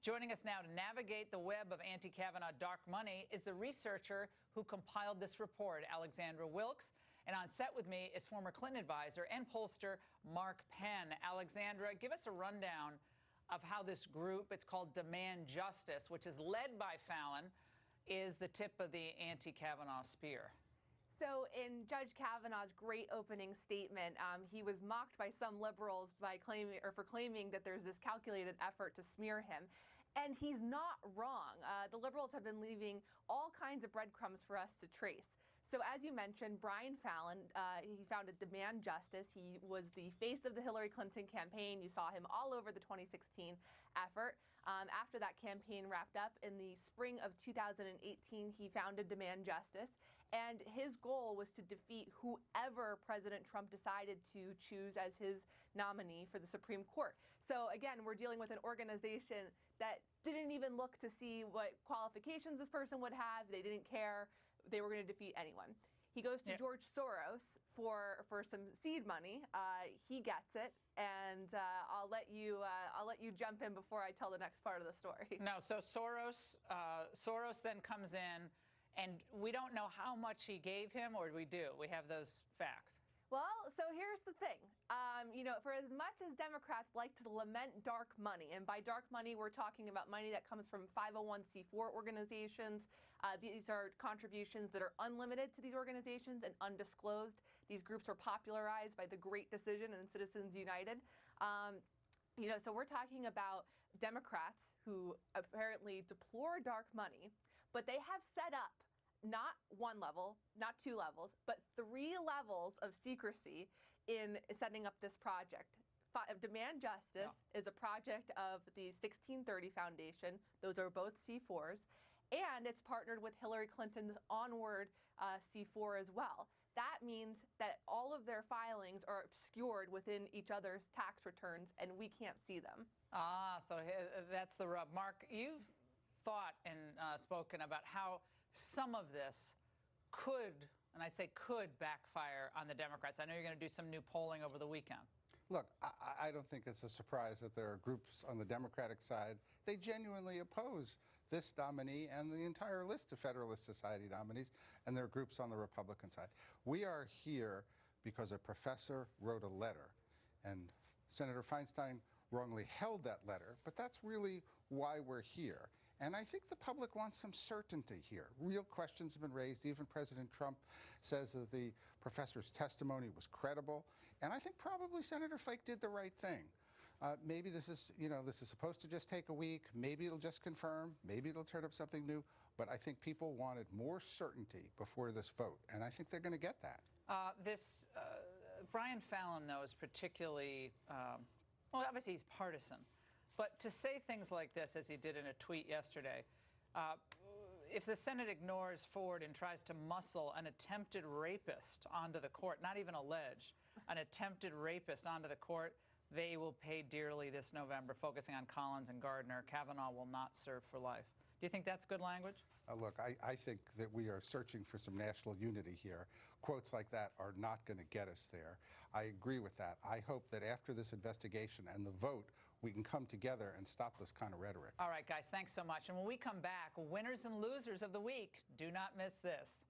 Joining us now to navigate the web of anti-Kavanaugh dark money is the researcher who compiled this report, Alexandra Wilkes. And on set with me is former Clinton advisor and pollster Mark Penn. Alexandra, give us a rundown of how this group, it's called Demand Justice, which is led by Fallon, is the tip of the anti-Kavanaugh spear. So in Judge Kavanaugh's great opening statement, he was mocked by some liberals for claiming that there's this calculated effort to smear him. And he's not wrong. The liberals have been leaving all kinds of breadcrumbs for us to trace. So as you mentioned, Brian Fallon, he founded Demand Justice. He was the face of the Hillary Clinton campaign. You saw him all over the 2016 effort. After that campaign wrapped up in the spring of 2018, he founded Demand Justice. And his goal was to defeat whoever President Trump decided to choose as his nominee for the Supreme Court. So again, we're dealing with an organization that didn't even look to see what qualifications this person would have. They didn't care. They were going to defeat anyone. He goes to George Soros for some seed money. He gets it, and I'll let you jump in before I tell the next part of the story. No, so Soros then comes in, and we don't know how much he gave him, or we do. We have those facts. Well, so here's the thing. You know, for as much as Democrats like to lament dark money, and by dark money, we're talking about money that comes from 501c4 organizations. These are contributions that are unlimited to these organizations and undisclosed. These groups were popularized by the Great Decision and Citizens United. You know, so we're talking about Democrats who apparently deplore dark money, but they have set up not one level, not two levels, but 3 levels of secrecy in setting up this project. Demand Justice is a project of the 1630 Foundation. Those are both C4s. And it's partnered with Hillary Clinton's Onward C4 as well. That means that all of their filings are obscured within each other's tax returns, and we can't see them. Ah, so that's the rub. Mark, you've thought and spoken about how some of this could, and I say could, backfire on the Democrats. I know you're going to do some new polling over the weekend. Look, I don't think it's a surprise that there are groups on the Democratic side. They genuinely oppose this nominee and the entire list of Federalist Society nominees, and there are groups on the Republican side. We are here because a professor wrote a letter, and Senator Feinstein wrongly held that letter, but that's really why we're here. And I think the public wants some certainty here. Real questions have been raised. Even President Trump says that the professor's testimony was credible. And I think probably Senator Flake did the right thing. Maybe this is, you know, this is supposed to just take a week. Maybe it'll just confirm. Maybe it'll turn up something new. But I think people wanted more certainty before this vote. And I think they're going to get that. Brian Fallon, though, is particularly well, obviously he's partisan, but to say things like this, as he did in a tweet yesterday, if the Senate ignores Ford and tries to muscle an attempted rapist onto the court, not even alleged, an attempted rapist onto the court, they will pay dearly this November, focusing on Collins and Gardner. Kavanaugh will not serve for life. Do you think that's good language? Look, I think that we are searching for some national unity here. Quotes like that are not going to get us there. I agree with that. I hope that after this investigation and the vote, we can come together and stop this kind of rhetoric. All right, guys, thanks so much. And when we come back, winners and losers of the week, do not miss this.